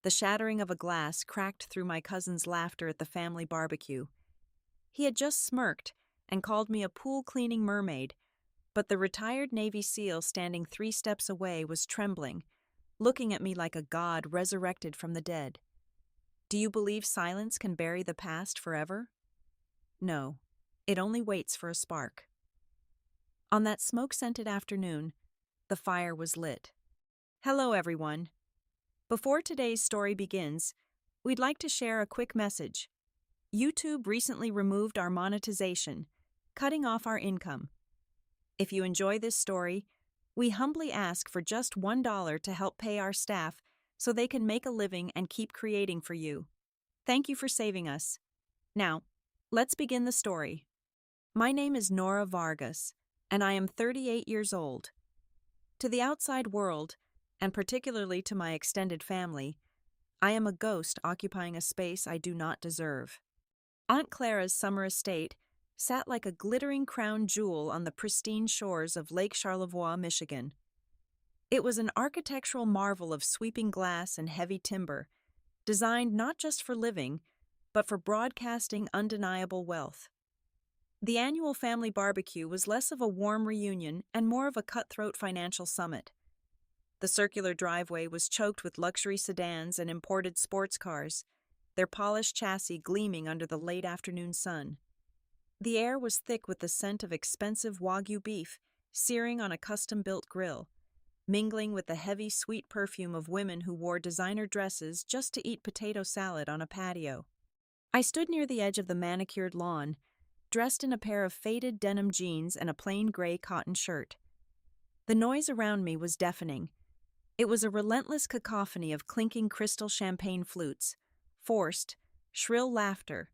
The shattering of a glass cracked through my cousin's laughter at the family barbecue. He had just smirked and called me a pool-cleaning mermaid, but the retired Navy SEAL standing 3 steps away was trembling, looking at me like a god resurrected from the dead. Do you believe silence can bury the past forever? No, it only waits for a spark. On that smoke-scented afternoon, the fire was lit. Hello, everyone. Before today's story begins, we'd like to share a quick message. YouTube recently removed our monetization, cutting off our income. If you enjoy this story, we humbly ask for just $1 to help pay our staff so they can make a living and keep creating for you. Thank you for saving us. Now, let's begin the story. My name is Nora Vargas, and I am 38 years old. To the outside world, and particularly to my extended family, I am a ghost occupying a space I do not deserve. Aunt Clara's summer estate sat like a glittering crown jewel on the pristine shores of Lake Charlevoix, Michigan. It was an architectural marvel of sweeping glass and heavy timber, designed not just for living, but for broadcasting undeniable wealth. The annual family barbecue was less of a warm reunion and more of a cutthroat financial summit. The circular driveway was choked with luxury sedans and imported sports cars, their polished chassis gleaming under the late afternoon sun. The air was thick with the scent of expensive Wagyu beef searing on a custom-built grill, mingling with the heavy, sweet perfume of women who wore designer dresses just to eat potato salad on a patio. I stood near the edge of the manicured lawn, dressed in a pair of faded denim jeans and a plain gray cotton shirt. The noise around me was deafening. It was a relentless cacophony of clinking crystal champagne flutes, forced, shrill laughter,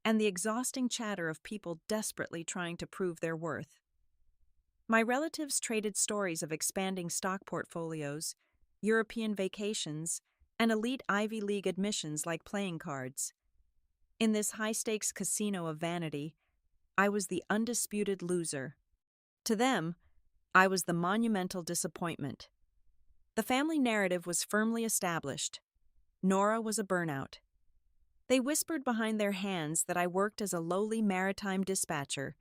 and the exhausting chatter of people desperately trying to prove their worth. My relatives traded stories of expanding stock portfolios, European vacations, and elite Ivy League admissions like playing cards. In this high-stakes casino of vanity, I was the undisputed loser. To them, I was the monumental disappointment. The family narrative was firmly established. Nora was a burnout. They whispered behind their hands that I worked as a lowly maritime dispatcher,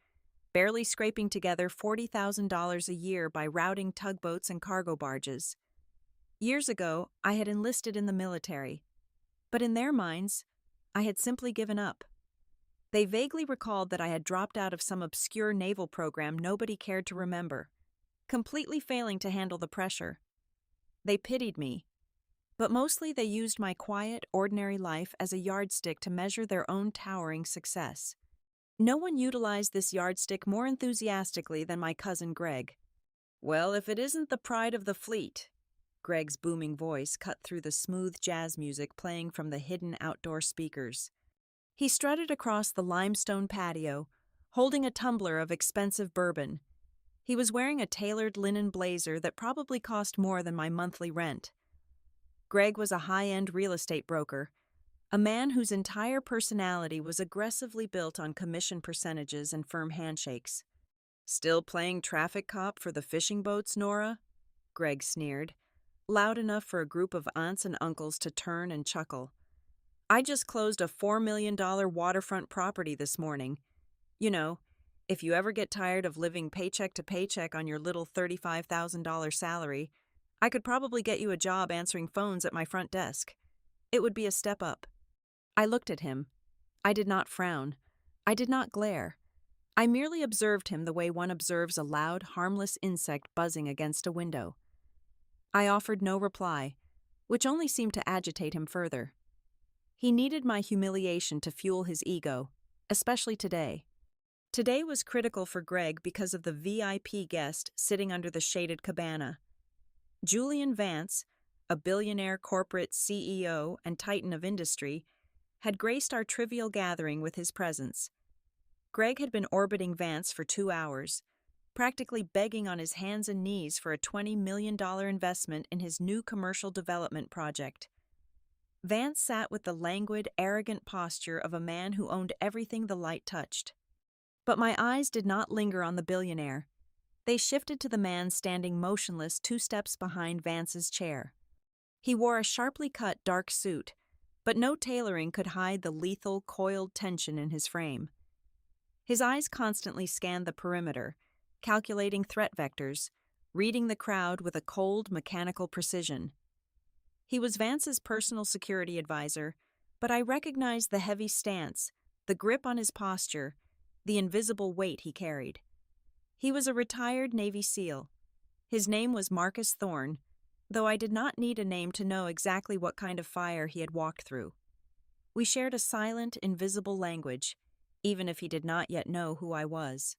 barely scraping together $40,000 a year by routing tugboats and cargo barges. Years ago, I had enlisted in the military, but in their minds, I had simply given up. They vaguely recalled that I had dropped out of some obscure naval program nobody cared to remember, completely failing to handle the pressure. They pitied me, but mostly they used my quiet, ordinary life as a yardstick to measure their own towering success. No one utilized this yardstick more enthusiastically than my cousin Greg. "Well, if it isn't the pride of the fleet," Greg's booming voice cut through the smooth jazz music playing from the hidden outdoor speakers. He strutted across the limestone patio, holding a tumbler of expensive bourbon. He was wearing a tailored linen blazer that probably cost more than my monthly rent. Greg was a high-end real estate broker, a man whose entire personality was aggressively built on commission percentages and firm handshakes. "Still playing traffic cop for the fishing boats, Nora?" Greg sneered, loud enough for a group of aunts and uncles to turn and chuckle. "I just closed a $4 million waterfront property this morning. You know, if you ever get tired of living paycheck to paycheck on your little $35,000 salary, I could probably get you a job answering phones at my front desk. It would be a step up." I looked at him. I did not frown. I did not glare. I merely observed him the way one observes a loud, harmless insect buzzing against a window. I offered no reply, which only seemed to agitate him further. He needed my humiliation to fuel his ego, especially today. Today was critical for Greg because of the VIP guest sitting under the shaded cabana. Julian Vance, a billionaire corporate CEO and titan of industry, had graced our trivial gathering with his presence. Greg had been orbiting Vance for 2 hours, practically begging on his hands and knees for a $20 million investment in his new commercial development project. Vance sat with the languid, arrogant posture of a man who owned everything the light touched. But my eyes did not linger on the billionaire. They shifted to the man standing motionless 2 steps behind Vance's chair. He wore a sharply cut dark suit, but no tailoring could hide the lethal, coiled tension in his frame. His eyes constantly scanned the perimeter, calculating threat vectors, reading the crowd with a cold, mechanical precision. He was Vance's personal security advisor, but I recognized the heavy stance, the grip on his posture, the invisible weight he carried. He was a retired Navy SEAL. His name was Marcus Thorne, though I did not need a name to know exactly what kind of fire he had walked through. We shared a silent, invisible language, even if he did not yet know who I was.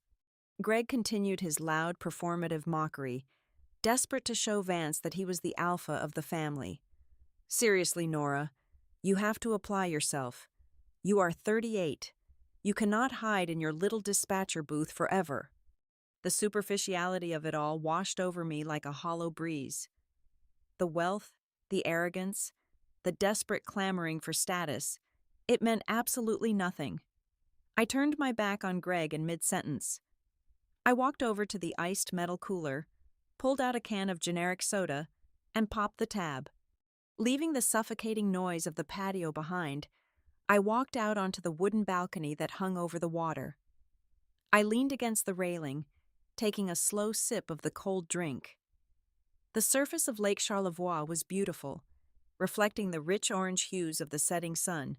Greg continued his loud, performative mockery, desperate to show Vance that he was the alpha of the family. Seriously, Nora, you have to apply yourself. You are 38. You cannot hide in your little dispatcher booth forever. The superficiality of it all washed over me like a hollow breeze. The wealth, the arrogance, the desperate clamoring for status, it meant absolutely nothing. I turned my back on Greg in mid-sentence. I walked over to the iced metal cooler, pulled out a can of generic soda, and popped the tab. Leaving the suffocating noise of the patio behind, I walked out onto the wooden balcony that hung over the water. I leaned against the railing, taking a slow sip of the cold drink. The surface of Lake Charlevoix was beautiful, reflecting the rich orange hues of the setting sun.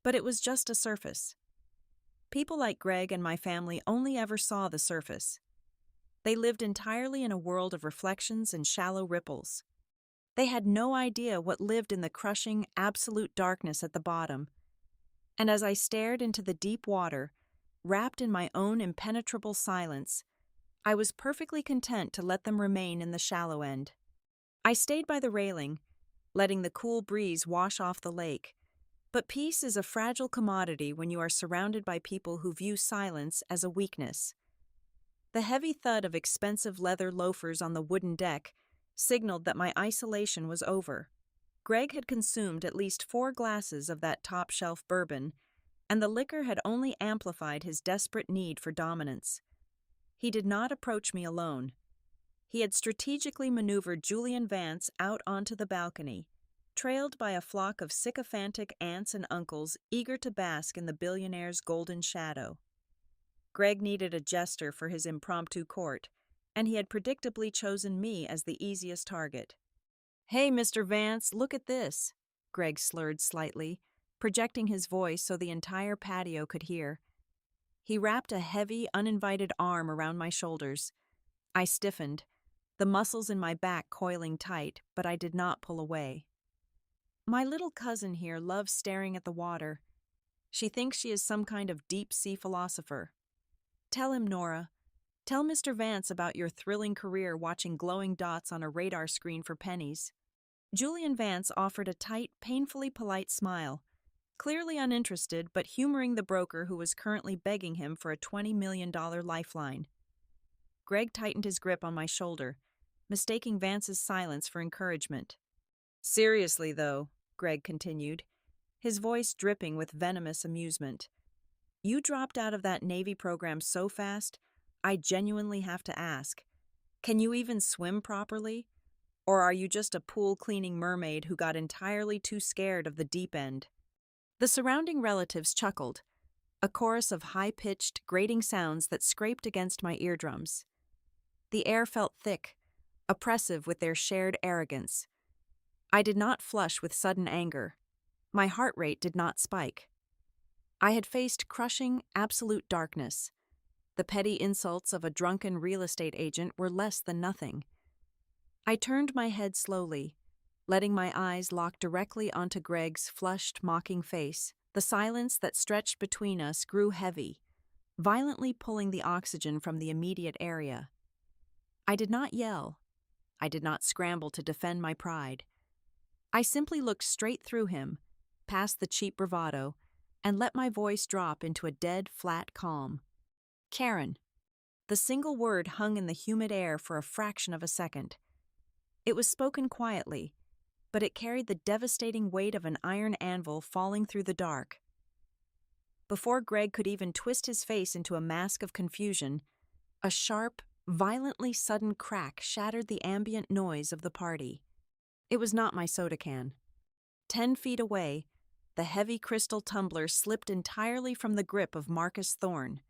But it was just a surface. People like Greg and my family only ever saw the surface. They lived entirely in a world of reflections and shallow ripples. They had no idea what lived in the crushing, absolute darkness at the bottom. And as I stared into the deep water, wrapped in my own impenetrable silence, I was perfectly content to let them remain in the shallow end. I stayed by the railing, letting the cool breeze wash off the lake. But peace is a fragile commodity when you are surrounded by people who view silence as a weakness. The heavy thud of expensive leather loafers on the wooden deck signaled that my isolation was over. Greg had consumed at least 4 glasses of that top-shelf bourbon, and the liquor had only amplified his desperate need for dominance. He did not approach me alone. He had strategically maneuvered Julian Vance out onto the balcony, trailed by a flock of sycophantic aunts and uncles eager to bask in the billionaire's golden shadow. Greg needed a jester for his impromptu court, and he had predictably chosen me as the easiest target. "Hey, Mr. Vance, look at this," Greg slurred slightly, projecting his voice so the entire patio could hear. He wrapped a heavy, uninvited arm around my shoulders. I stiffened, the muscles in my back coiling tight, but I did not pull away. "My little cousin here loves staring at the water. She thinks she is some kind of deep-sea philosopher. Tell him, Nora. Tell Mr. Vance about your thrilling career watching glowing dots on a radar screen for pennies." Julian Vance offered a tight, painfully polite smile, clearly uninterested but humoring the broker who was currently begging him for a $20 million lifeline. Greg tightened his grip on my shoulder, mistaking Vance's silence for encouragement. "Seriously, though," Greg continued, his voice dripping with venomous amusement, "you dropped out of that Navy program so fast, I genuinely have to ask, can you even swim properly? Or are you just a pool-cleaning mermaid who got entirely too scared of the deep end?" The surrounding relatives chuckled, a chorus of high-pitched, grating sounds that scraped against my eardrums. The air felt thick, oppressive with their shared arrogance. I did not flush with sudden anger. My heart rate did not spike. I had faced crushing, absolute darkness. The petty insults of a drunken real estate agent were less than nothing. I turned my head slowly, letting my eyes lock directly onto Greg's flushed, mocking face. The silence that stretched between us grew heavy, violently pulling the oxygen from the immediate area. I did not yell. I did not scramble to defend my pride. I simply looked straight through him, past the cheap bravado, and let my voice drop into a dead, flat calm. "Karen." The single word hung in the humid air for a fraction of a second. It was spoken quietly, but it carried the devastating weight of an iron anvil falling through the dark. Before Greg could even twist his face into a mask of confusion, a sharp, violently sudden crack shattered the ambient noise of the party. It was not my soda can. 10 feet away, the heavy crystal tumbler slipped entirely from the grip of Marcus Thorne.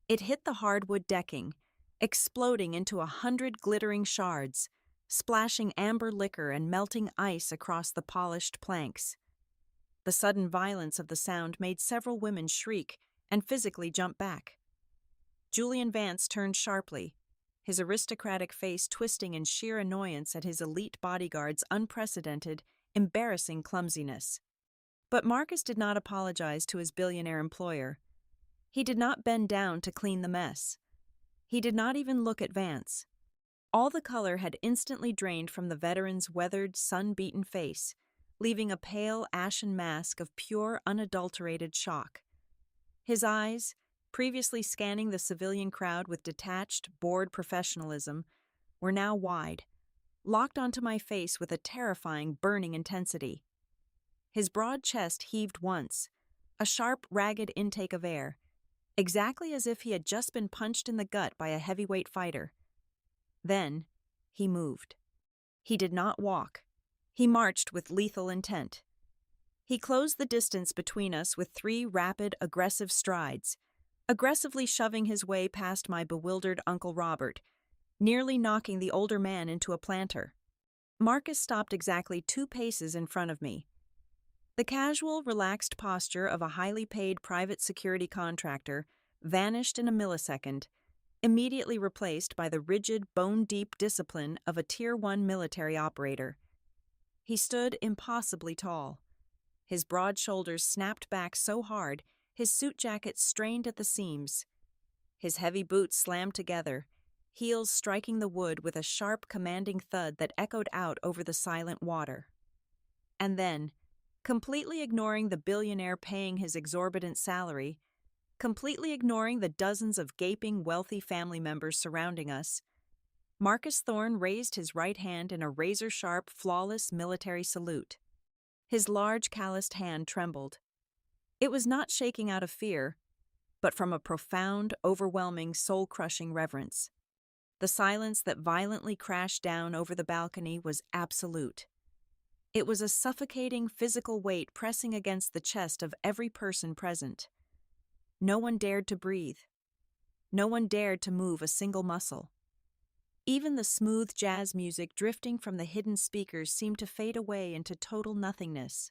It hit the hardwood decking, exploding into 100 glittering shards, splashing amber liquor and melting ice across the polished planks. The sudden violence of the sound made several women shriek and physically jump back. Julian Vance turned sharply, his aristocratic face twisting in sheer annoyance at his elite bodyguard's unprecedented, embarrassing clumsiness. But Marcus did not apologize to his billionaire employer. He did not bend down to clean the mess. He did not even look at Vance. All the color had instantly drained from the veteran's weathered, sun-beaten face, leaving a pale, ashen mask of pure, unadulterated shock. His eyes, previously scanning the civilian crowd with detached, bored professionalism, were now wide, locked onto my face with a terrifying, burning intensity. His broad chest heaved once, a sharp, ragged intake of air, exactly as if he had just been punched in the gut by a heavyweight fighter. Then, he moved. He did not walk. He marched with lethal intent. He closed the distance between us with 3 rapid, aggressive strides, aggressively shoving his way past my bewildered Uncle Robert, nearly knocking the older man into a planter. Marcus stopped exactly 2 paces in front of me. The casual, relaxed posture of a highly paid private security contractor vanished in a millisecond, immediately replaced by the rigid, bone-deep discipline of a Tier 1 military operator. He stood impossibly tall. His broad shoulders snapped back so hard, his suit jacket strained at the seams. His heavy boots slammed together, heels striking the wood with a sharp, commanding thud that echoed out over the silent water. And then, completely ignoring the billionaire paying his exorbitant salary, completely ignoring the dozens of gaping, wealthy family members surrounding us, Marcus Thorne raised his right hand in a razor-sharp, flawless military salute. His large, calloused hand trembled. It was not shaking out of fear, but from a profound, overwhelming, soul-crushing reverence. The silence that violently crashed down over the balcony was absolute. It was a suffocating physical weight pressing against the chest of every person present. No one dared to breathe. No one dared to move a single muscle. Even the smooth jazz music drifting from the hidden speakers seemed to fade away into total nothingness.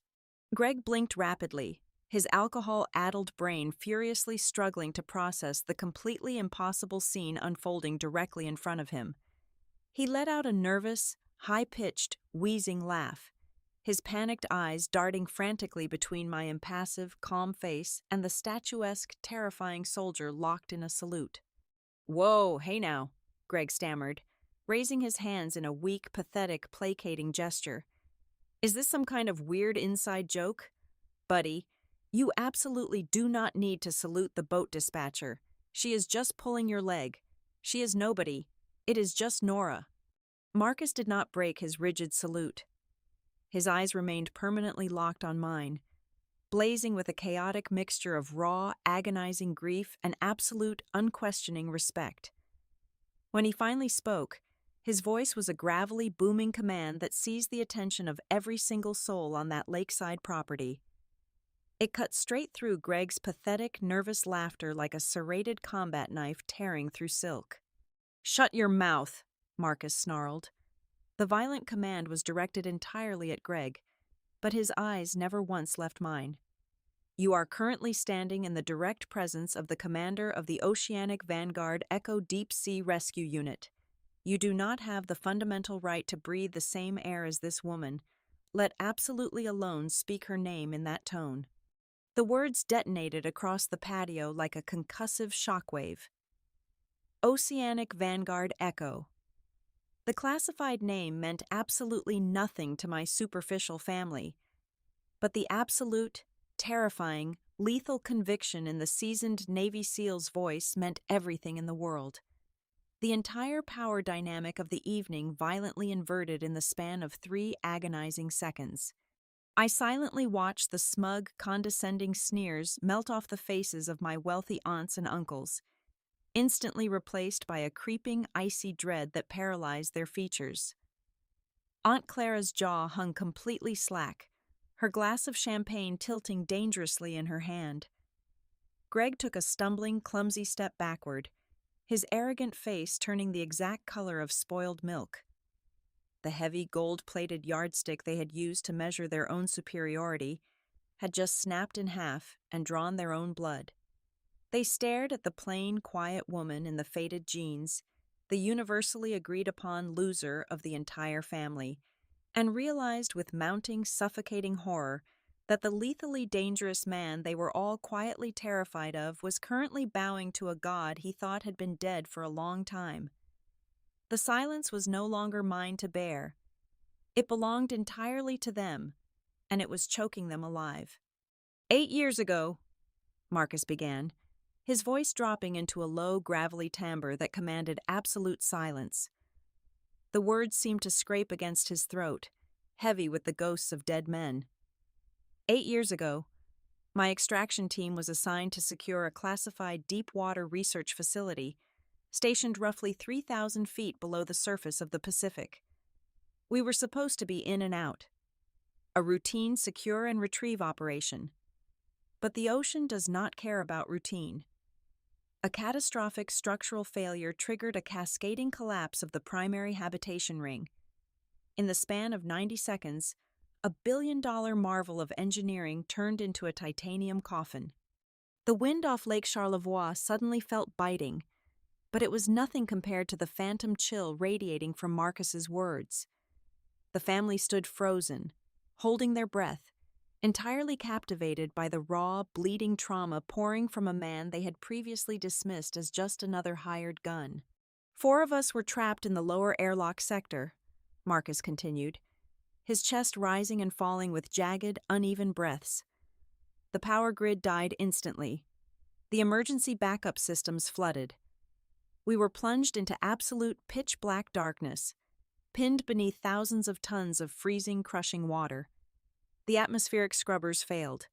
Greg blinked rapidly, his alcohol-addled brain furiously struggling to process the completely impossible scene unfolding directly in front of him. He let out a nervous, high-pitched, wheezing laugh, his panicked eyes darting frantically between my impassive, calm face and the statuesque, terrifying soldier locked in a salute. "Whoa, hey now," Greg stammered, raising his hands in a weak, pathetic, placating gesture. "Is this some kind of weird inside joke? Buddy, you absolutely do not need to salute the boat dispatcher. She is just pulling your leg. She is nobody. It is just Nora." Marcus did not break his rigid salute. His eyes remained permanently locked on mine, blazing with a chaotic mixture of raw, agonizing grief and absolute, unquestioning respect. When he finally spoke, his voice was a gravelly, booming command that seized the attention of every single soul on that lakeside property. It cut straight through Greg's pathetic, nervous laughter like a serrated combat knife tearing through silk. "Shut your mouth," Marcus snarled. The violent command was directed entirely at Greg, but his eyes never once left mine. "You are currently standing in the direct presence of the commander of the Oceanic Vanguard Echo Deep Sea Rescue Unit. You do not have the fundamental right to breathe the same air as this woman. Let absolutely alone speak her name in that tone." The words detonated across the patio like a concussive shockwave. Oceanic Vanguard Echo. The classified name meant absolutely nothing to my superficial family, but the absolute, terrifying, lethal conviction in the seasoned Navy SEAL's voice meant everything in the world. The entire power dynamic of the evening violently inverted in the span of 3 agonizing seconds. I silently watched the smug, condescending sneers melt off the faces of my wealthy aunts and uncles, instantly replaced by a creeping, icy dread that paralyzed their features. Aunt Clara's jaw hung completely slack, her glass of champagne tilting dangerously in her hand. Greg took a stumbling, clumsy step backward, his arrogant face turning the exact color of spoiled milk. The heavy gold-plated yardstick they had used to measure their own superiority had just snapped in half and drawn their own blood. They stared at the plain, quiet woman in the faded jeans, the universally agreed-upon loser of the entire family, and realized with mounting, suffocating horror that the lethally dangerous man they were all quietly terrified of was currently bowing to a god he thought had been dead for a long time. The silence was no longer mine to bear. It belonged entirely to them, and it was choking them alive. 8 years ago, Marcus began, his voice dropping into a low, gravelly timbre that commanded absolute silence. The words seemed to scrape against his throat, heavy with the ghosts of dead men. 8 years ago, my extraction team was assigned to secure a classified deep-water research facility stationed roughly 3,000 feet below the surface of the Pacific. We were supposed to be in and out, a routine secure and retrieve operation. But the ocean does not care about routine. A catastrophic structural failure triggered a cascading collapse of the primary habitation ring. In the span of 90 seconds, a billion-dollar marvel of engineering turned into a titanium coffin. The wind off Lake Charlevoix suddenly felt biting, but it was nothing compared to the phantom chill radiating from Marcus's words. The family stood frozen, holding their breath, entirely captivated by the raw, bleeding trauma pouring from a man they had previously dismissed as just another hired gun. 4 of us were trapped in the lower airlock sector, Marcus continued, his chest rising and falling with jagged, uneven breaths. The power grid died instantly. The emergency backup systems flooded. We were plunged into absolute pitch-black darkness, pinned beneath thousands of tons of freezing, crushing water. The atmospheric scrubbers failed.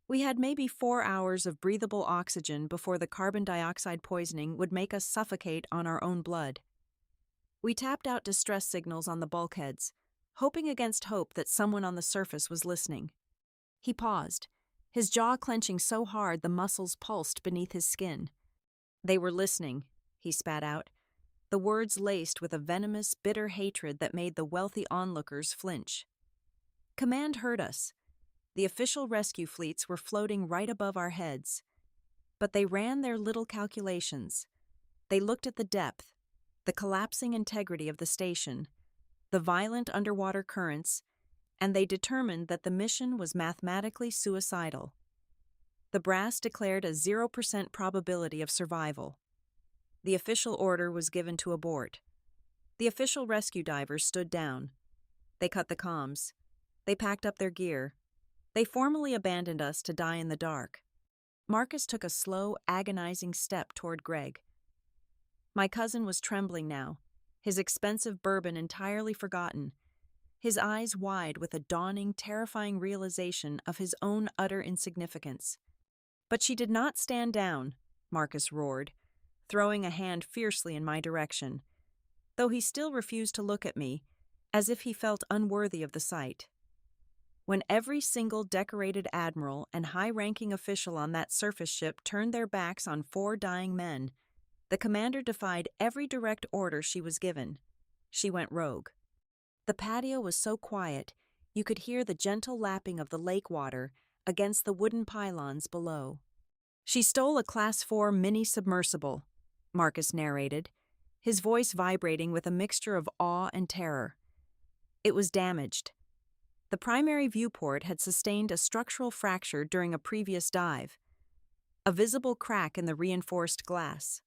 We had maybe 4 hours of breathable oxygen before the carbon dioxide poisoning would make us suffocate on our own blood. We tapped out distress signals on the bulkheads, hoping against hope that someone on the surface was listening. He paused, his jaw clenching so hard the muscles pulsed beneath his skin. They were listening, he spat out, the words laced with a venomous, bitter hatred that made the wealthy onlookers flinch. Command heard us. The official rescue fleets were floating right above our heads. But they ran their little calculations. They looked at the depth, the collapsing integrity of the station, the violent underwater currents, and they determined that the mission was mathematically suicidal. The brass declared a 0% probability of survival. The official order was given to abort. The official rescue divers stood down. They cut the comms. They packed up their gear. They formally abandoned us to die in the dark. Marcus took a slow, agonizing step toward Greg. My cousin was trembling now, his expensive bourbon entirely forgotten, his eyes wide with a dawning, terrifying realization of his own utter insignificance. But she did not stand down, Marcus roared, throwing a hand fiercely in my direction, though he still refused to look at me, as if he felt unworthy of the sight. When every single decorated admiral and high-ranking official on that surface ship turned their backs on 4 dying men, the commander defied every direct order she was given. She went rogue. The patio was so quiet, you could hear the gentle lapping of the lake water against the wooden pylons below. She stole a Class 4 mini-submersible, Marcus narrated, his voice vibrating with a mixture of awe and terror. It was damaged. The primary viewport had sustained a structural fracture during a previous dive, a visible crack in the reinforced glass.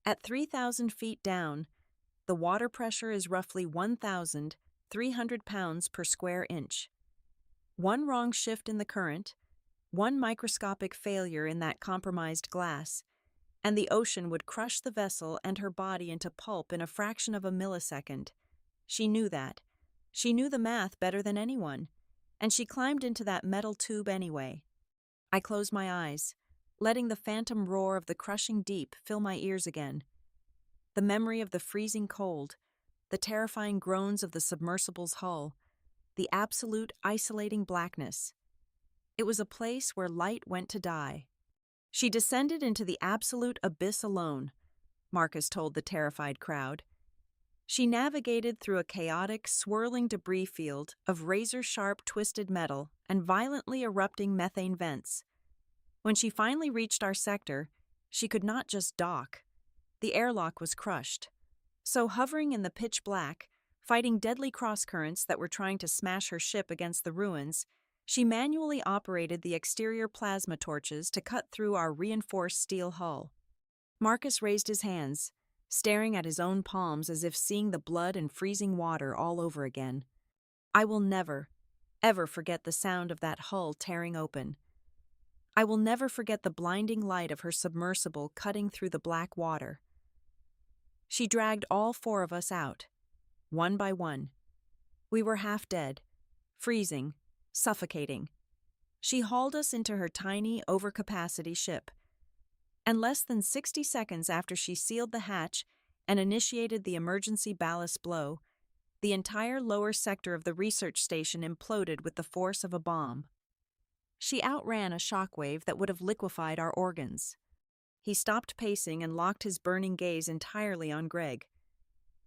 At 3,000 feet down, the water pressure is roughly 1,300 pounds per square inch. One wrong shift in the current, one microscopic failure in that compromised glass, and the ocean would crush the vessel and her body into pulp in a fraction of a millisecond. She knew that. She knew the math better than anyone, and she climbed into that metal tube anyway. I closed my eyes, letting the phantom roar of the crushing deep fill my ears again. The memory of the freezing cold, the the terrifying groans of the submersible's hull, the absolute isolating blackness. It was a place where light went to die. She descended into the absolute abyss alone, Marcus told the terrified crowd. She navigated through a chaotic, swirling debris field of razor-sharp twisted metal and violently erupting methane vents. When she finally reached our sector, she could not just dock. The airlock was crushed. So hovering in the pitch black, fighting deadly crosscurrents that were trying to smash her ship against the ruins, she manually operated the exterior plasma torches to cut through our reinforced steel hull. Marcus raised his hands, staring at his own palms as if seeing the blood and freezing water all over again. I will never, ever forget the sound of that hull tearing open. I will never forget the blinding light of her submersible cutting through the black water. She dragged all 4 of us out, one by one. We were half dead, freezing, suffocating. She hauled us into her tiny, overcapacity ship. And less than 60 seconds after she sealed the hatch and initiated the emergency ballast blow, the entire lower sector of the research station imploded with the force of a bomb. She outran a shockwave that would have liquefied our organs. He stopped pacing and locked his burning gaze entirely on Greg.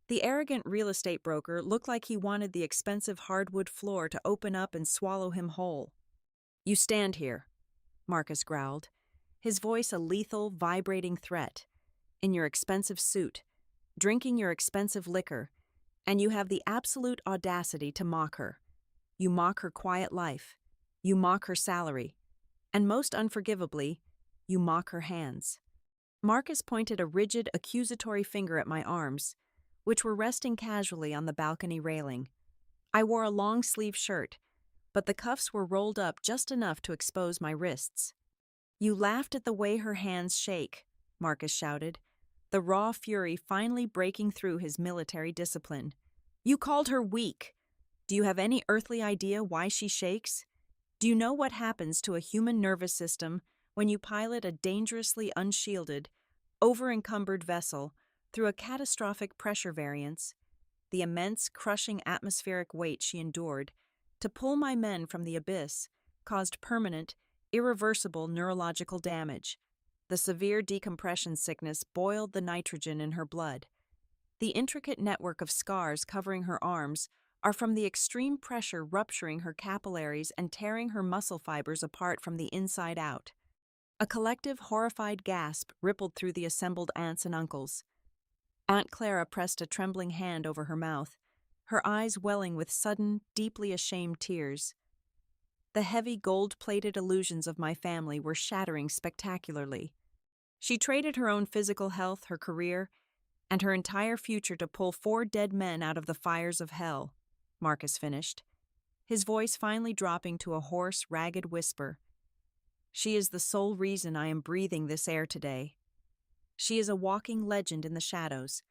The arrogant real estate broker looked like he wanted the expensive hardwood floor to open up and swallow him whole. "You stand here," Marcus growled, his voice a lethal, vibrating threat. "In your expensive suit, drinking your expensive liquor, and you have the absolute audacity to mock her. You mock her quiet life. You mock her salary. And most unforgivably, you mock her hands." Marcus pointed a rigid, accusatory finger at my arms, which were resting casually on the balcony railing. I wore a long-sleeve shirt, but the cuffs were rolled up just enough to expose my wrists. "You laughed at the way her hands shake," Marcus shouted, the raw fury finally breaking through his military discipline. "You called her weak. Do you have any earthly idea why she shakes? Do you know what happens to a human nervous system when you pilot a dangerously unshielded, over-encumbered vessel through a catastrophic pressure variance? The immense, crushing atmospheric weight she endured to pull my men from the abyss caused permanent, irreversible neurological damage. The severe decompression sickness boiled the nitrogen in her blood. The intricate network of scars covering her arms are from the extreme pressure rupturing her capillaries and tearing her muscle fibers apart from the inside out." A collective, horrified gasp rippled through the assembled aunts and uncles. Aunt Clara pressed a trembling hand over her mouth, her eyes welling with sudden, deeply ashamed tears. The heavy, gold-plated illusions of my family were shattering spectacularly. She traded her own physical health, her career, and her entire future to pull 4 dead men out of the fires of hell, Marcus finished, his voice finally dropping to a hoarse, ragged whisper. "She is the sole reason I am breathing this air today. She is a walking legend in the shadows,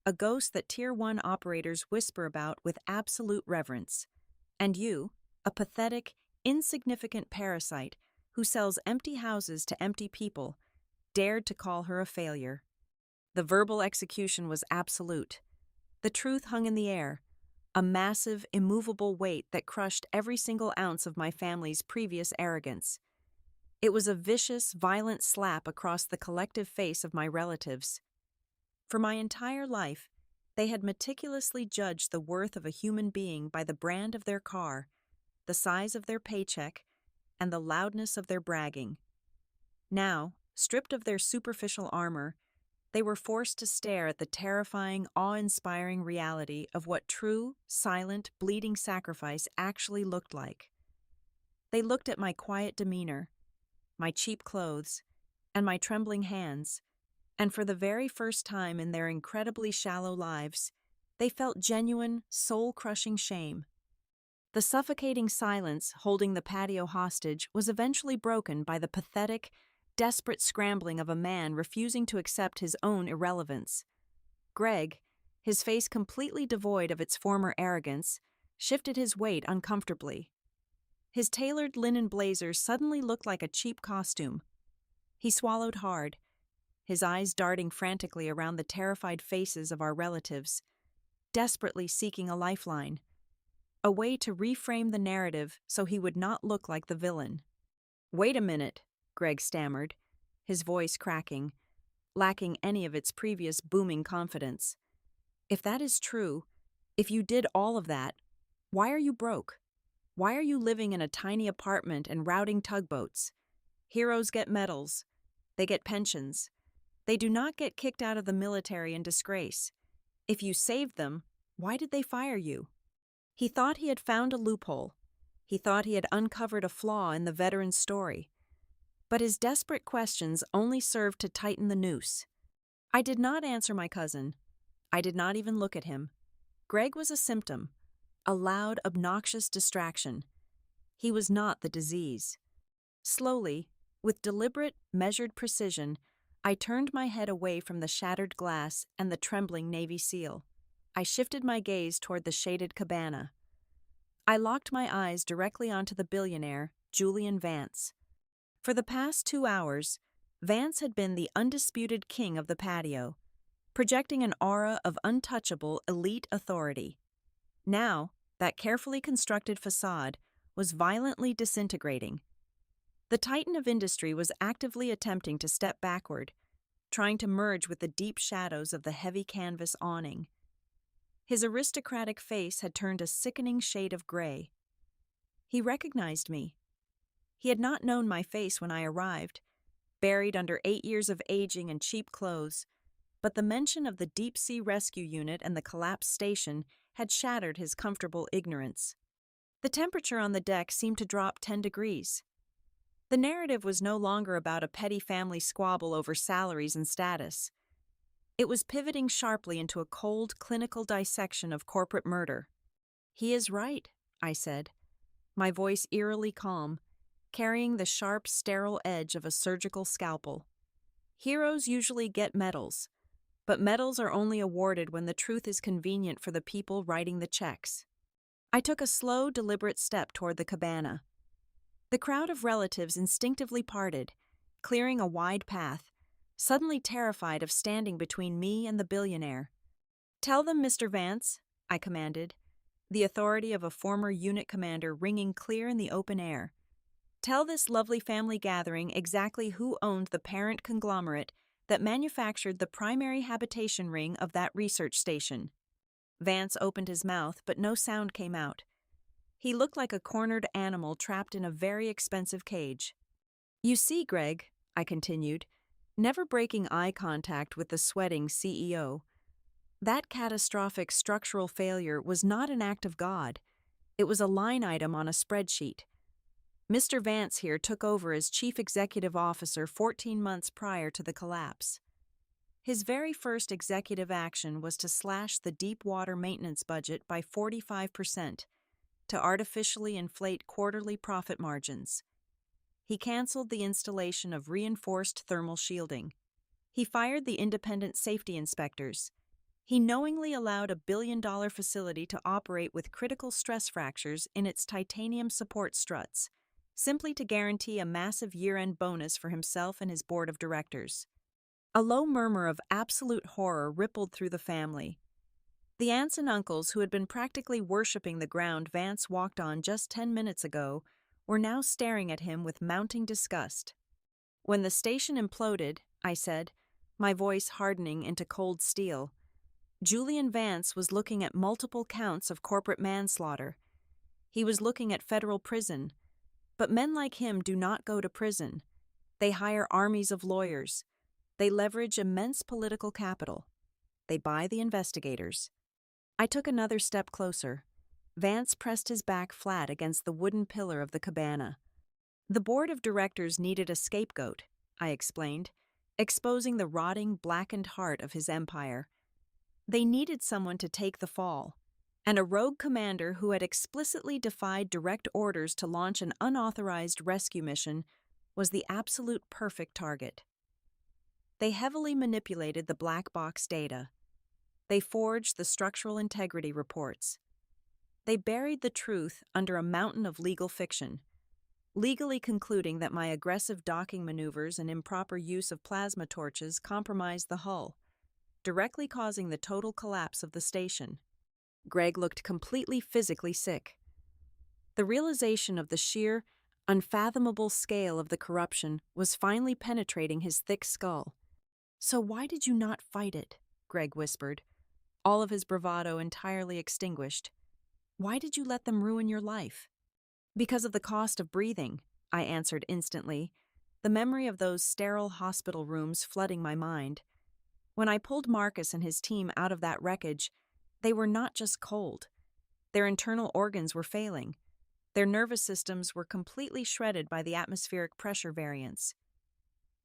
a ghost that Tier 1 operators whisper about with absolute reverence. And you, a pathetic, insignificant parasite who sells empty houses to empty people, dared to call her a failure." The verbal execution was absolute. The truth hung in the air, a massive, immovable weight that crushed every single ounce of my family's previous arrogance. It was a vicious, violent slap across the collective face of my relatives. For my entire life, they had meticulously judged the worth of a human being by the brand of their car, the size of their paycheck, and the loudness of their bragging. Now, stripped of their superficial armor, they were forced to stare at the terrifying, awe-inspiring reality of what true, silent, bleeding sacrifice actually looked like. They looked at my quiet demeanor, my cheap clothes, and my trembling hands, and for the very first time in their incredibly shallow lives, they felt genuine, soul-crushing shame. The suffocating silence holding the patio hostage was eventually broken by the pathetic, desperate scrambling of a man refusing to accept his own irrelevance. Greg, his face completely devoid of its former arrogance, shifted his weight uncomfortably. His tailored linen blazer suddenly looked like a cheap costume. He swallowed hard, his eyes darting frantically around the terrified faces of our relatives. desperately seeking a lifeline, a way to reframe the narrative so he would not look like the villain. "Wait a minute," Greg stammered, his voice cracking, lacking any of its previous booming confidence. "If that is true, if you did all of that, why are you broke? Why are you living in a tiny apartment and routing tugboats? Heroes get medals. They get pensions. They do not get kicked out of the military in disgrace. If you saved them, why did they fire you?" He thought he had found a loophole. He thought he had uncovered a flaw in the veteran's story. But his desperate questions only served to tighten the noose. I did not answer my cousin. I did not even look at him. Greg was a symptom, a loud, obnoxious distraction. He was not the disease. Slowly, with deliberate, measured precision, I turned my head away from the shattered glass and the trembling Navy SEAL. I shifted my gaze toward the shaded cabana. I locked my eyes directly onto the billionaire, Julian Vance. For the past 2 hours, Vance had been the undisputed king of the patio, projecting an aura of untouchable elite authority. Now, that carefully constructed facade was violently disintegrating. The titan of industry was actively attempting to step backward, trying to merge with the deep shadows of the heavy canvas awning. His aristocratic face had turned a sickening shade of gray. He recognized me. He had not known my face when I arrived, buried under 8 years of aging and cheap clothes, but the mention of the deep-sea rescue unit and the collapsed station had shattered his comfortable ignorance. The temperature on the deck seemed to drop 10 degrees. The narrative was no longer about a petty family squabble over salaries and status. It was pivoting sharply into a cold, clinical dissection of corporate murder. "He is right," I said, my voice eerily calm, carrying the sharp, sterile edge of a surgical scalpel. "Heroes usually get medals, but medals are only awarded when the truth is convenient for the people writing the checks." I took a slow, deliberate step toward the cabana. The crowd of relatives instinctively parted, clearing a wide path, suddenly terrified of standing between me and the billionaire. "Tell them, Mr. Vance," I commanded, the authority of a former unit commander ringing clear in the open air. "Tell this lovely family gathering exactly who owned the parent conglomerate that manufactured the primary habitation ring of that research station." Vance opened his mouth, but no sound came out. He looked like a cornered animal trapped in a very expensive cage. "You see, Greg," I continued, never breaking eye contact with the sweating CEO, "that catastrophic structural failure was not an act of God. It was a line item on a spreadsheet. Mr. Vance here took over as chief executive officer 14 months prior to the collapse. His very first executive action was to slash the deep water maintenance budget by 45%, to artificially inflate quarterly profit margins. He canceled the installation of reinforced thermal shielding. He fired the independent safety inspectors. He knowingly allowed a billion-dollar facility to operate with critical stress fractures in its titanium support struts, simply to guarantee a massive year-end bonus for himself and his board of directors." A low murmur of absolute horror rippled through the family. The aunts and uncles who had been practically worshipping the ground Vance walked on just 10 minutes ago were now staring at him with mounting disgust. "When the station imploded," I said, my voice hardening into cold steel, "Julian Vance was looking at multiple counts of corporate manslaughter. He was looking at federal prison. But men like him do not go to prison. They hire armies of lawyers. They leverage immense political capital. They buy the investigators." I took another step closer. Vance pressed his back flat against the wooden pillar of the cabana. "The board of directors needed a scapegoat," I explained, exposing the rotting, blackened heart of his empire. They needed someone to take the fall, and a rogue commander who had explicitly defied direct orders to launch an unauthorized rescue mission was the absolute perfect target. They heavily manipulated the black box data. They forged the structural integrity reports. They buried the truth under a mountain of legal fiction, legally concluding that my aggressive docking maneuvers and improper use of plasma torches compromised the hull, directly causing the total collapse of the station. Greg looked completely physically sick. The realization of the sheer, unfathomable scale of the corruption was finally penetrating his thick skull. "So why did you not fight it?" Greg whispered, all of his bravado entirely extinguished. "Why did you let them ruin your life?" "Because of the cost of breathing," I answered instantly, the memory of those sterile hospital rooms flooding my mind. When I pulled Marcus and his team out of that wreckage, they were not just cold. Their internal organs were failing. Their nervous systems were completely shredded by the atmospheric pressure variance.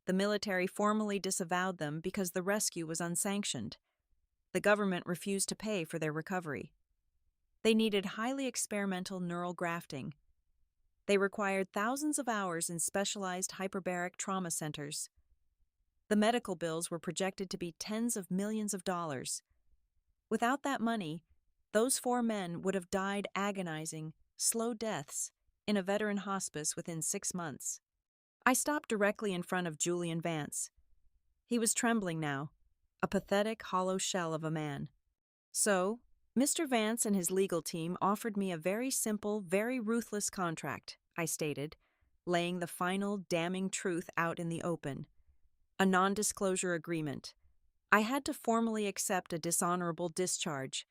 The military formally disavowed them because the rescue was unsanctioned. The government refused to pay for their recovery. They needed highly experimental neural grafting. They required thousands of hours in specialized hyperbaric trauma centers. The medical bills were projected to be tens of millions of dollars. Without that money, those 4 men would have died agonizing, slow deaths in a veteran hospice within 6 months. I stopped directly in front of Julian Vance. He was trembling now, a pathetic, hollow shell of a man. "So, Mr. Vance and his legal team offered me a very simple, very ruthless contract," I stated, laying the final, damning truth out in the open. "A non-disclosure agreement. I had to formally accept a dishonorable discharge.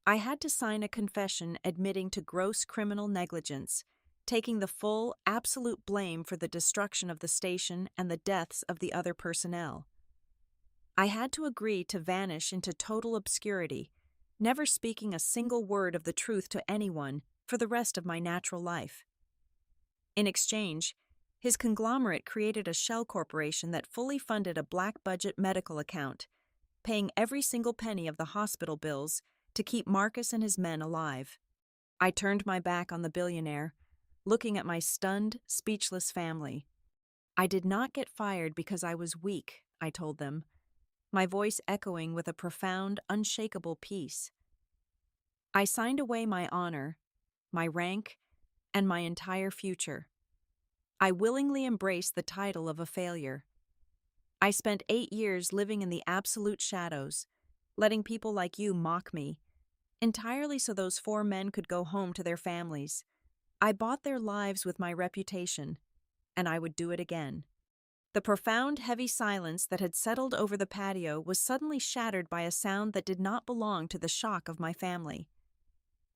I had to sign a confession admitting to gross criminal negligence, taking the full, absolute blame for the destruction of the station and the deaths of the other personnel. I had to agree to vanish into total obscurity, never speaking a single word of the truth to anyone for the rest of my natural life." In exchange, his conglomerate created a shell corporation that fully funded a black-budget medical account, paying every single penny of the hospital bills to keep Marcus and his men alive. I turned my back on the billionaire, looking at my stunned, speechless family. "I did not get fired because I was weak," I told them, my voice echoing with a profound, unshakable peace. "I signed away my honor, my rank, and my entire future. I willingly embraced the title of a failure. I spent 8 years living in the absolute shadows, letting people like you mock me, entirely so those 4 men could go home to their families. I bought their lives with my reputation, and I would do it again." The profound, heavy silence that had settled over the patio was suddenly shattered by a sound that did not belong to the shock of my family.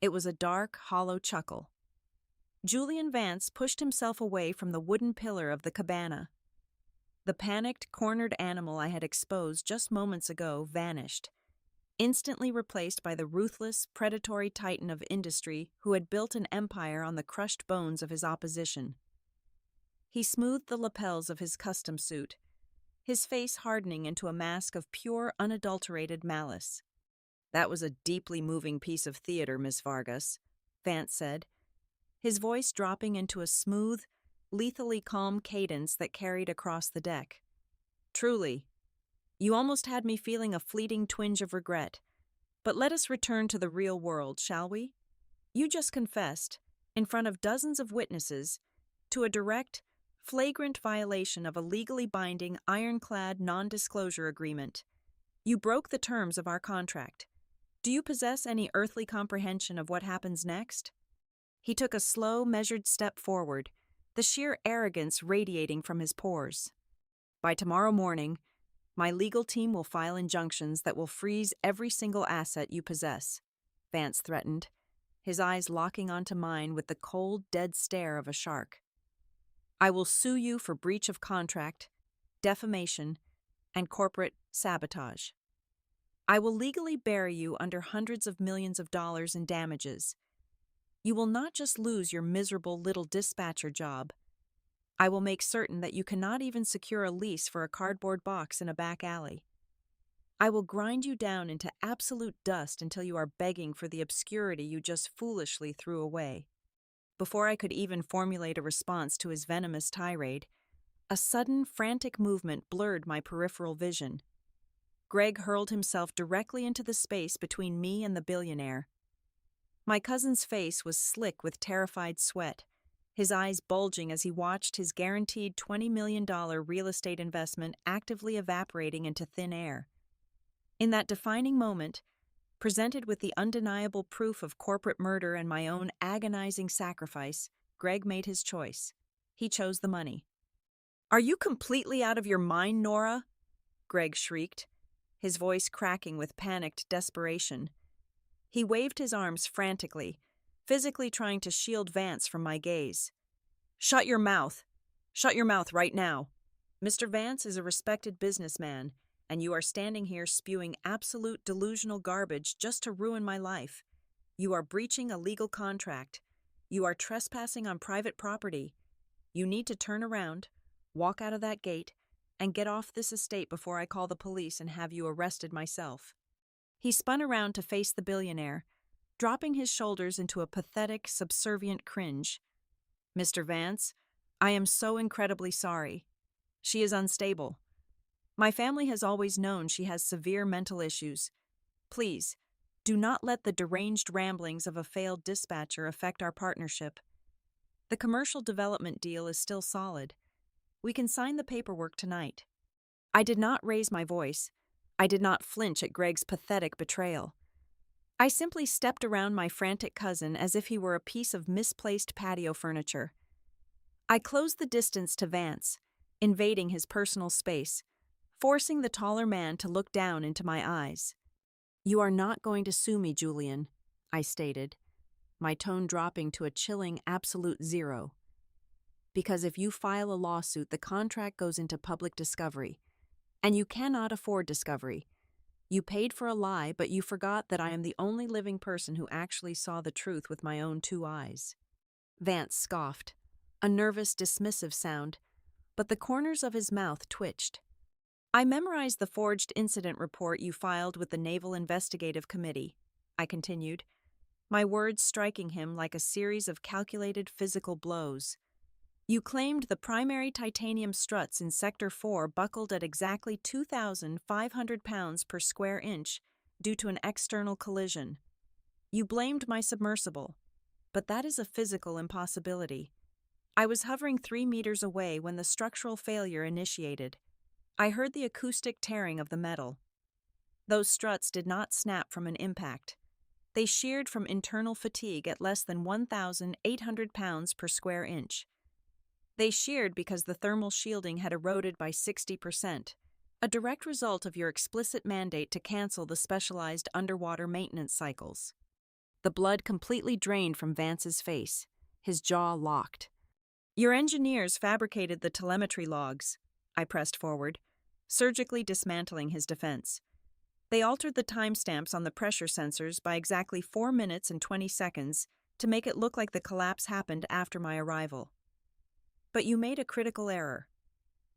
It was a dark, hollow chuckle. Julian Vance pushed himself away from the wooden pillar of the cabana. The panicked, cornered animal I had exposed just moments ago vanished, instantly replaced by the ruthless, predatory titan of industry who had built an empire on the crushed bones of his opposition. He smoothed the lapels of his custom suit, his face hardening into a mask of pure, unadulterated malice. "That was a deeply moving piece of theater, Miss Vargas," Vance said, his voice dropping into a smooth, lethally calm cadence that carried across the deck. "Truly, you almost had me feeling a fleeting twinge of regret. But let us return to the real world, shall we? You just confessed, in front of dozens of witnesses, to a direct, flagrant violation of a legally binding, ironclad non-disclosure agreement. You broke the terms of our contract. Do you possess any earthly comprehension of what happens next?" He took a slow, measured step forward, the sheer arrogance radiating from his pores. "By tomorrow morning, my legal team will file injunctions that will freeze every single asset you possess," Vance threatened, his eyes locking onto mine with the cold, dead stare of a shark. "I will sue you for breach of contract, defamation, and corporate sabotage. I will legally bury you under hundreds of millions of dollars in damages. You will not just lose your miserable little dispatcher job. I will make certain that you cannot even secure a lease for a cardboard box in a back alley. I will grind you down into absolute dust until you are begging for the obscurity you just foolishly threw away." Before I could even formulate a response to his venomous tirade, a sudden, frantic movement blurred my peripheral vision. Greg hurled himself directly into the space between me and the billionaire. My cousin's face was slick with terrified sweat, his eyes bulging as he watched his guaranteed $20 million real estate investment actively evaporating into thin air. In that defining moment, Presented with the undeniable proof of corporate murder and my own agonizing sacrifice, Greg made his choice. He chose the money. "Are you completely out of your mind, Nora?" Greg shrieked, his voice cracking with panicked desperation. He waved his arms frantically, physically trying to shield Vance from my gaze. "Shut your mouth! Shut your mouth right now! Mr. Vance is a respected businessman, and you are standing here spewing absolute delusional garbage just to ruin my life. You are breaching a legal contract. You are trespassing on private property. You need to turn around, walk out of that gate, and get off this estate before I call the police and have you arrested myself." He spun around to face the billionaire, dropping his shoulders into a pathetic, subservient cringe. "Mr. Vance, I am so incredibly sorry. She is unstable. My family has always known she has severe mental issues. Please, do not let the deranged ramblings of a failed dispatcher affect our partnership. The commercial development deal is still solid. We can sign the paperwork tonight." I did not raise my voice. I did not flinch at Greg's pathetic betrayal. I simply stepped around my frantic cousin as if he were a piece of misplaced patio furniture. I closed the distance to Vance, invading his personal space, forcing the taller man to look down into my eyes. "You are not going to sue me, Julian," I stated, my tone dropping to a chilling absolute zero. "Because if you file a lawsuit, the contract goes into public discovery, and you cannot afford discovery. You paid for a lie, but you forgot that I am the only living person who actually saw the truth with my own 2 eyes." Vance scoffed, a nervous, dismissive sound, but the corners of his mouth twitched. "I memorized the forged incident report you filed with the Naval Investigative Committee," I continued, my words striking him like a series of calculated physical blows. "You claimed the primary titanium struts in Sector 4 buckled at exactly 2,500 pounds per square inch due to an external collision. You blamed my submersible, but that is a physical impossibility. I was hovering 3 meters away when the structural failure initiated. I heard the acoustic tearing of the metal. Those struts did not snap from an impact. They sheared from internal fatigue at less than 1,800 pounds per square inch. They sheared because the thermal shielding had eroded by 60%, a direct result of your explicit mandate to cancel the specialized underwater maintenance cycles." The blood completely drained from Vance's face, his jaw locked. "Your engineers fabricated the telemetry logs," I pressed forward, surgically dismantling his defense. "They altered the timestamps on the pressure sensors by exactly 4 minutes and 20 seconds to make it look like the collapse happened after my arrival. But you made a critical error.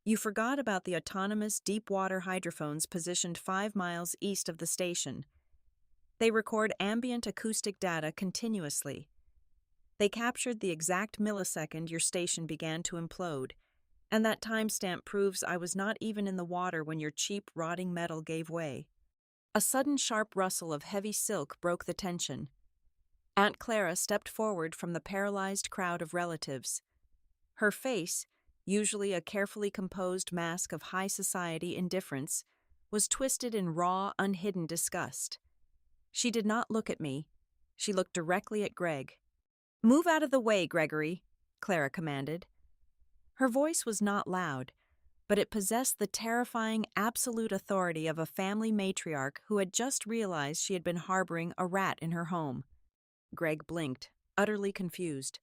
You forgot about the autonomous deep-water hydrophones positioned 5 miles east of the station. They record ambient acoustic data continuously. They captured the exact millisecond your station began to implode, and that timestamp proves I was not even in the water when your cheap, rotting metal gave way." A sudden sharp rustle of heavy silk broke the tension. Aunt Clara stepped forward from the paralyzed crowd of relatives. Her face, usually a carefully composed mask of high society indifference, was twisted in raw, unhidden disgust. She did not look at me. She looked directly at Greg. "Move out of the way, Gregory," Clara commanded. Her voice was not loud, but it possessed the terrifying absolute authority of a family matriarch who had just realized she had been harboring a rat in her home. Greg blinked, utterly confused.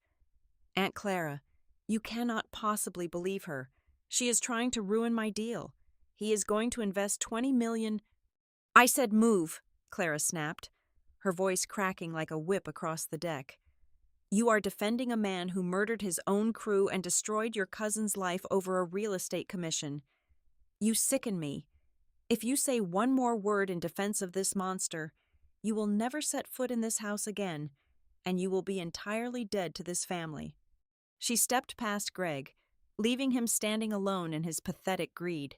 "Aunt Clara, you cannot possibly believe her. She is trying to ruin my deal. He is going to invest 20 million—" "I said move," Clara snapped, her voice cracking like a whip across the deck. "You are defending a man who murdered his own crew and destroyed your cousin's life over a real estate commission. You sicken me. If you say one more word in defense of this monster, you will never set foot in this house again, and you will be entirely dead to this family." She stepped past Greg, leaving him standing alone in his pathetic greed.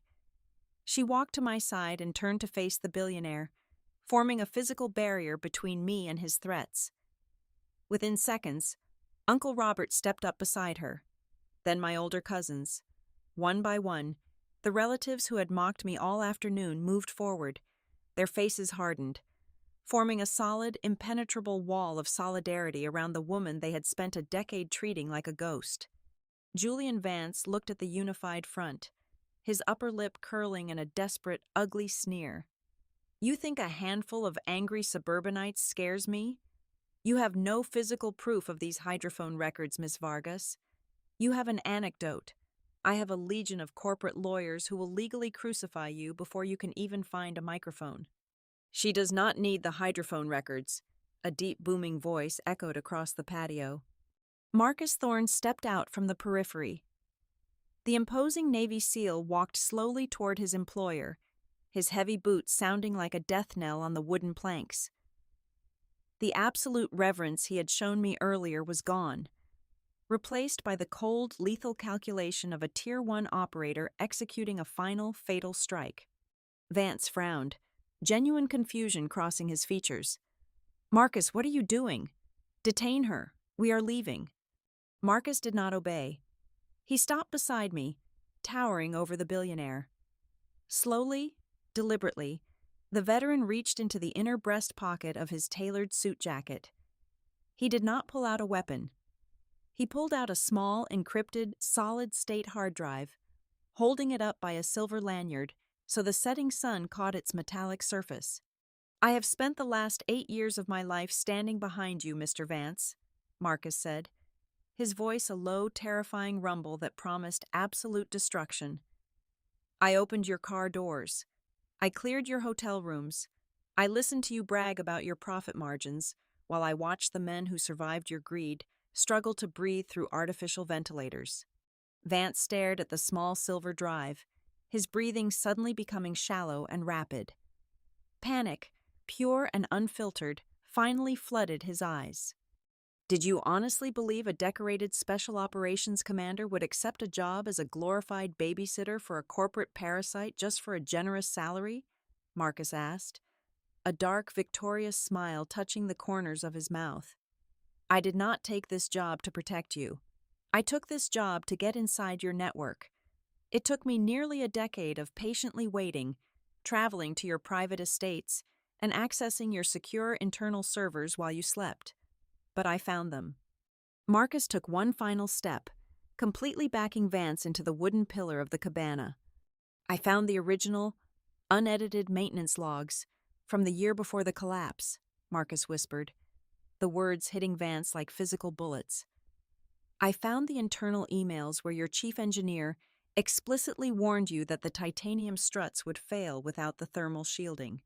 She walked to my side and turned to face the billionaire, forming a physical barrier between me and his threats. Within seconds, Uncle Robert stepped up beside her, then my older cousins. One by one, the relatives who had mocked me all afternoon moved forward, their faces hardened. forming a solid, impenetrable wall of solidarity around the woman they had spent a decade treating like a ghost. Julian Vance looked at the unified front, his upper lip curling in a desperate, ugly sneer. "You think a handful of angry suburbanites scares me? You have no physical proof of these hydrophone records, Miss Vargas. You have an anecdote. I have a legion of corporate lawyers who will legally crucify you before you can even find a microphone." "She does not need the hydrophone records," a deep booming voice echoed across the patio. Marcus Thorne stepped out from the periphery. The imposing Navy SEAL walked slowly toward his employer, his heavy boots sounding like a death knell on the wooden planks. The absolute reverence he had shown me earlier was gone, replaced by the cold, lethal calculation of a Tier 1 operator executing a final, fatal strike. Vance frowned, genuine confusion crossing his features. "Marcus, what are you doing? Detain her. We are leaving." Marcus did not obey. He stopped beside me, towering over the billionaire. Slowly, deliberately, the veteran reached into the inner breast pocket of his tailored suit jacket. He did not pull out a weapon. He pulled out a small, encrypted, solid-state hard drive, holding it up by a silver lanyard so the setting sun caught its metallic surface. "I have spent the last 8 years of my life standing behind you, Mr. Vance," Marcus said, his voice a low, terrifying rumble that promised absolute destruction. "I opened your car doors. I cleared your hotel rooms. I listened to you brag about your profit margins while I watched the men who survived your greed struggle to breathe through artificial ventilators." Vance stared at the small silver drive, his breathing suddenly becoming shallow and rapid. Panic, pure and unfiltered, finally flooded his eyes. "Did you honestly believe a decorated special operations commander would accept a job as a glorified babysitter for a corporate parasite just for a generous salary?" Marcus asked, a dark, victorious smile touching the corners of his mouth. "I did not take this job to protect you. I took this job to get inside your network. It took me nearly a decade of patiently waiting, traveling to your private estates, and accessing your secure internal servers while you slept. But I found them." Marcus took one final step, completely backing Vance into the wooden pillar of the cabana. "I found the original, unedited maintenance logs from the year before the collapse," Marcus whispered, the words hitting Vance like physical bullets. "I found the internal emails where your chief engineer explicitly warned you that the titanium struts would fail without the thermal shielding.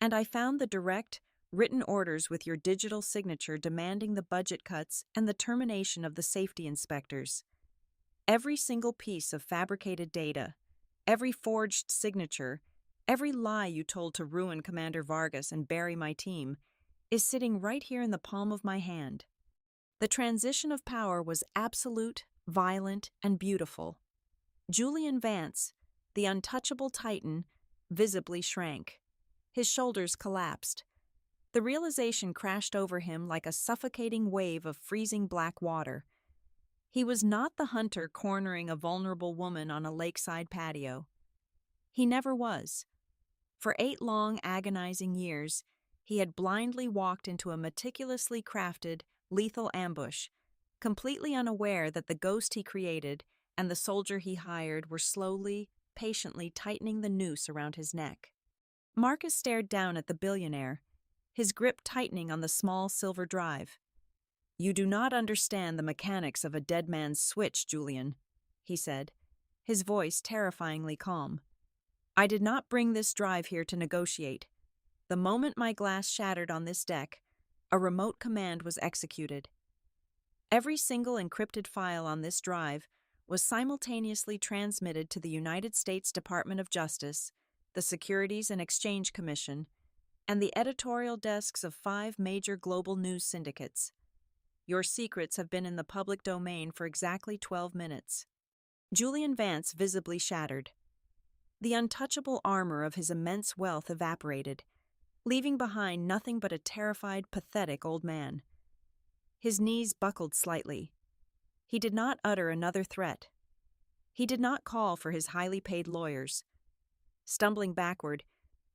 And I found the direct, written orders with your digital signature demanding the budget cuts and the termination of the safety inspectors. Every single piece of fabricated data, every forged signature, every lie you told to ruin Commander Vargas and bury my team, is sitting right here in the palm of my hand." The transition of power was absolute, violent, and beautiful. Julian Vance, the untouchable titan, visibly shrank. His shoulders collapsed. The realization crashed over him like a suffocating wave of freezing black water. He was not the hunter cornering a vulnerable woman on a lakeside patio. He never was. For 8 long, agonizing years, he had blindly walked into a meticulously crafted, lethal ambush, completely unaware that the ghost he created and the soldier he hired were slowly, patiently tightening the noose around his neck. Marcus stared down at the billionaire, his grip tightening on the small silver drive. "You do not understand the mechanics of a dead man's switch, Julian," he said, his voice terrifyingly calm. "I did not bring this drive here to negotiate. The moment my glass shattered on this deck, a remote command was executed. Every single encrypted file on this drive was simultaneously transmitted to the United States Department of Justice, the Securities and Exchange Commission, and the editorial desks of 5 major global news syndicates. Your secrets have been in the public domain for exactly 12 minutes." Julian Vance visibly shattered. The untouchable armor of his immense wealth evaporated, leaving behind nothing but a terrified, pathetic old man. His knees buckled slightly. He did not utter another threat. He did not call for his highly paid lawyers. Stumbling backward,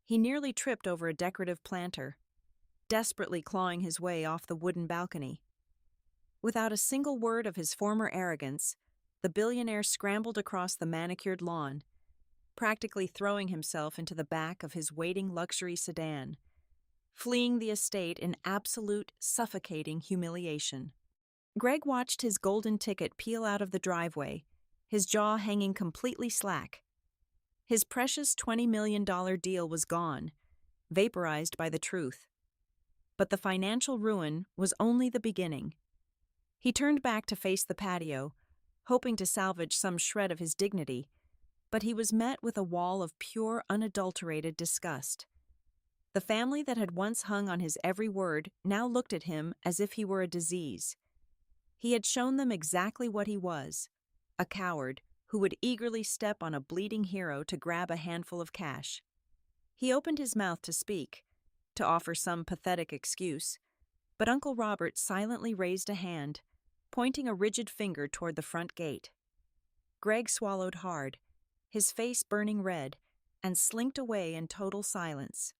he nearly tripped over a decorative planter. desperately clawing his way off the wooden balcony. Without a single word of his former arrogance, the billionaire scrambled across the manicured lawn, practically throwing himself into the back of his waiting luxury sedan, fleeing the estate in absolute, suffocating humiliation. Greg watched his golden ticket peel out of the driveway, his jaw hanging completely slack. His precious $20 million deal was gone, vaporized by the truth. But the financial ruin was only the beginning. He turned back to face the patio, hoping to salvage some shred of his dignity, but he was met with a wall of pure, unadulterated disgust. The family that had once hung on his every word now looked at him as if he were a disease. He had shown them exactly what he was, a coward who would eagerly step on a bleeding hero to grab a handful of cash. He opened his mouth to speak, to offer some pathetic excuse, but Uncle Robert silently raised a hand, pointing a rigid finger toward the front gate. Greg swallowed hard, his face burning red, and slinked away in total silence.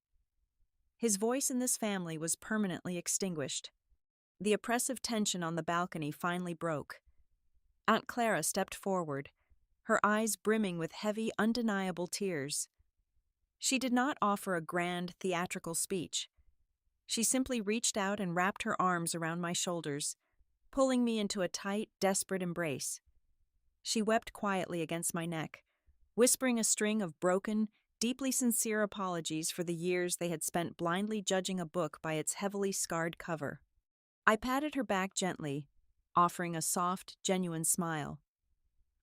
His voice in this family was permanently extinguished. The oppressive tension on the balcony finally broke. Aunt Clara stepped forward, her eyes brimming with heavy, undeniable tears. She did not offer a grand, theatrical speech. She simply reached out and wrapped her arms around my shoulders, pulling me into a tight, desperate embrace. She wept quietly against my neck, whispering a string of broken, deeply sincere apologies for the years they had spent blindly judging a book by its heavily scarred cover. I patted her back gently, offering a soft, genuine smile.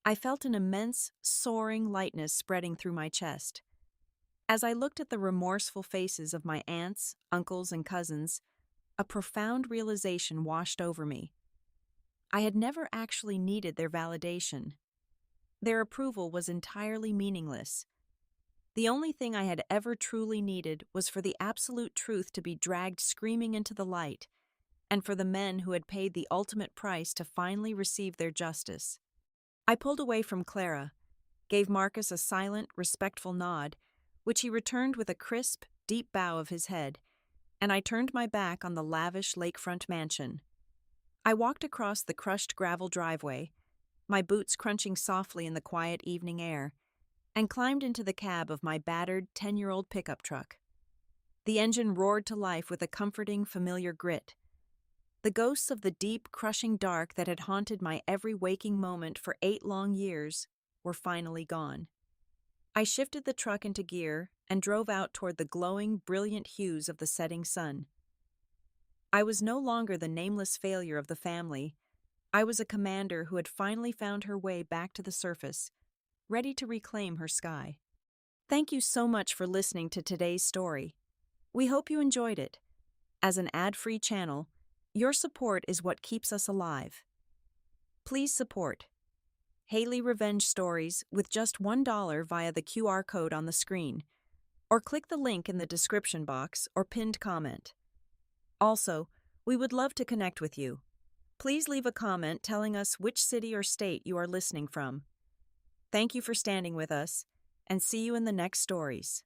I felt an immense, soaring lightness spreading through my chest. As I looked at the remorseful faces of my aunts, uncles, and cousins, a profound realization washed over me. I had never actually needed their validation. Their approval was entirely meaningless. The only thing I had ever truly needed was for the absolute truth to be dragged screaming into the light, and for the men who had paid the ultimate price to finally receive their justice. I pulled away from Clara, gave Marcus a silent, respectful nod, which he returned with a crisp, deep bow of his head, and I turned my back on the lavish lakefront mansion. I walked across the crushed gravel driveway, my boots crunching softly in the quiet evening air, and climbed into the cab of my battered 10-year-old pickup truck. The engine roared to life with a comforting, familiar grit. The ghosts of the deep, crushing dark that had haunted my every waking moment for 8 long years were finally gone. I shifted the truck into gear and drove out toward the glowing, brilliant hues of the setting sun. I was no longer the nameless failure of the family. I was a commander who had finally found her way back to the surface, ready to reclaim her sky. Thank you so much for listening to today's story. We hope you enjoyed it. As an ad-free channel, your support is what keeps us alive. Please support Haley Revenge Stories with just $1 via the QR code on the screen, or click the link in the description box or pinned comment. Also, we would love to connect with you. Please leave a comment telling us which city or state you are listening from. Thank you for standing with us, and see you in the next stories.